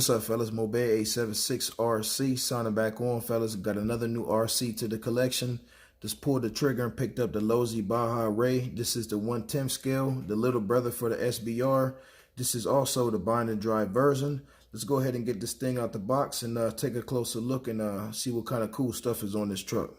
What's up, fellas? Mobe 876 RC signing back on, fellas. Got another new RC to the collection. Just pulled the trigger and picked up the Losi Baja Ray. This is the 1/10 scale, the little brother for the SBR. This is also the bind and drive version. Let's go ahead and get this thing out the box and take a closer look and see what kind of cool stuff is on this truck.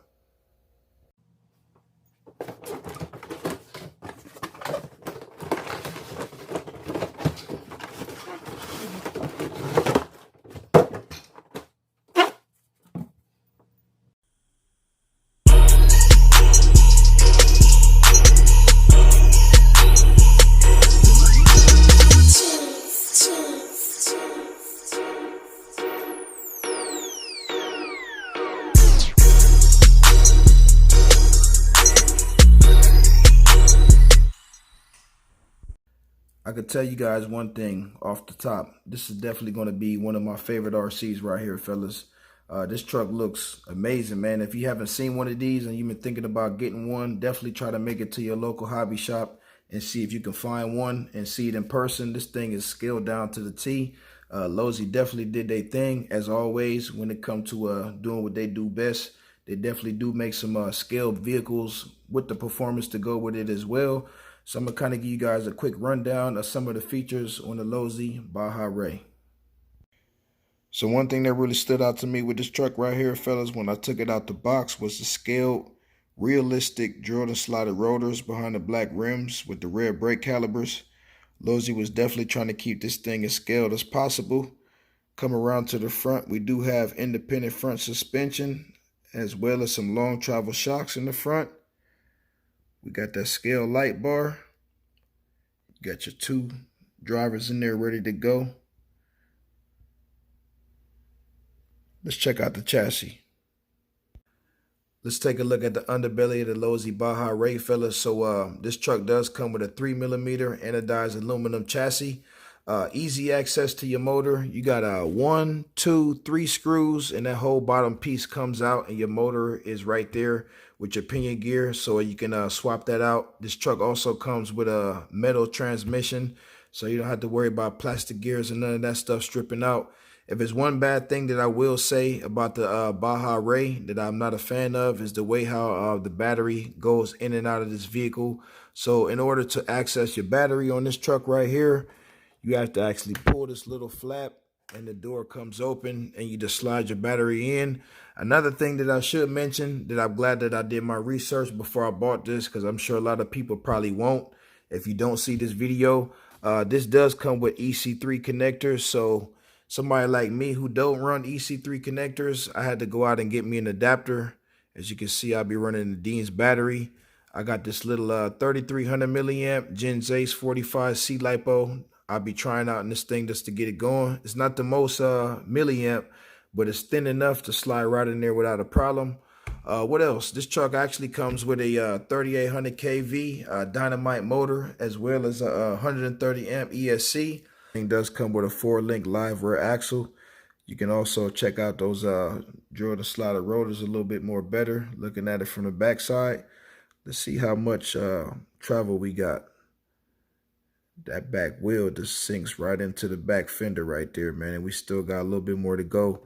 I could tell you guys one thing off the top. This is definitely going to be one of my favorite RCs right here, fellas. This truck looks amazing, man. If you haven't seen one of these and you've been thinking about getting one, definitely try to make it to your local hobby shop and see if you can find one and see it in person. This thing is scaled down to the T. Losi definitely did their thing, as always, when it comes to doing what they do best. They definitely do make some scaled vehicles with the performance to go with it as well. So I'm going to kind of give you guys a quick rundown of some of the features on the Losi Baja Ray. So one thing that really stood out to me with this truck right here, fellas, when I took it out the box, was the scaled, realistic drilled and slotted rotors behind the black rims with the red brake calipers. Losi was definitely trying to keep this thing as scaled as possible. Come around to the front, we do have independent front suspension, as well as some long travel shocks in the front. We got that scale light bar. You got your two drivers in there ready to go. Let's check out the chassis. Let's take a look at the underbelly of the Losi Baja Ray, fellas. So this truck does come with a 3mm anodized aluminum chassis. Easy access to your motor. You got 1, 2, 3 screws, and that whole bottom piece comes out, and your motor is right there with your pinion gear, so you can swap that out. This truck also comes with a metal transmission, so you don't have to worry about plastic gears and none of that stuff stripping out. If there's one bad thing that I will say about the Baja Ray that I'm not a fan of, is the way how the battery goes in and out of this vehicle. So in order to access your battery on this truck right here, you have to actually pull this little flap and the door comes open and you just slide your battery in. Another thing that I should mention, that I'm glad that I did my research before I bought this, because I'm sure a lot of people probably won't if you don't see this video. This does come with EC3 connectors. So somebody like me who don't run EC3 connectors, I had to go out and get me an adapter. As you can see, I'll be running the Dean's battery. I got this little 3300 milliamp Gen Zace 45C LiPo. I'll be trying out in this thing just to get it going. It's not the most milliamp, but it's thin enough to slide right in there without a problem. What else? This truck actually comes with a 3800 kV dynamite motor, as well as a 130 amp ESC. It does come with a 4-link live rear axle. You can also check out those drilled and slotted rotors a little bit more better, looking at it from the back side. Let's see how much travel we got. That back wheel just sinks right into the back fender right there, man. And we still got a little bit more to go.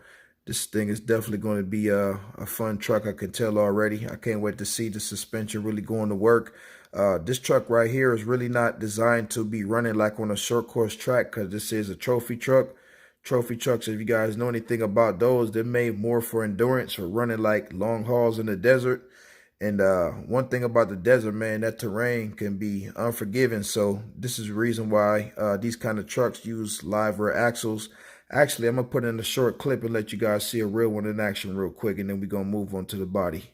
This thing is definitely going to be a fun truck, I can tell already. I can't wait to see the suspension really going to work. This truck right here is really not designed to be running like on a short course track, because this is a trophy truck. Trophy trucks, if you guys know anything about those, they're made more for endurance, for running like long hauls in the desert. And one thing about the desert, man, that terrain can be unforgiving. So this is the reason why these kind of trucks use live rear axles. Actually, I'm going to put in a short clip and let you guys see a real one in action real quick, and then we're going to move on to the body.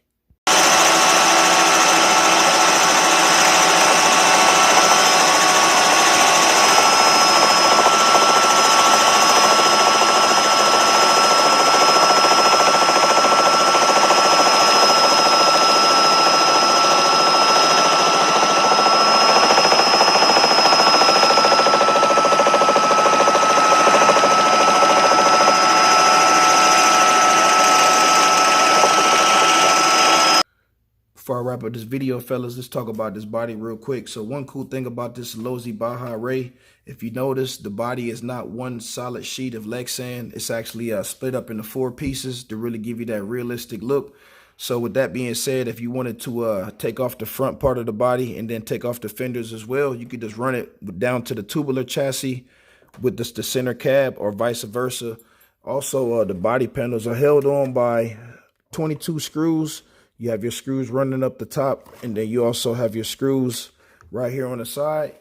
wrap up this video, fellas, let's talk about this body real quick. So one cool thing about this Losi Baja Ray, if you notice, the body is not one solid sheet of Lexan. It's actually split up into 4 pieces to really give you that realistic look. So with that being said, if you wanted to take off the front part of the body and then take off the fenders as well, you could just run it down to the tubular chassis with the center cab, or vice versa. Also, the body panels are held on by 22 screws. You have your screws running up the top, and then you also have your screws right here on the side.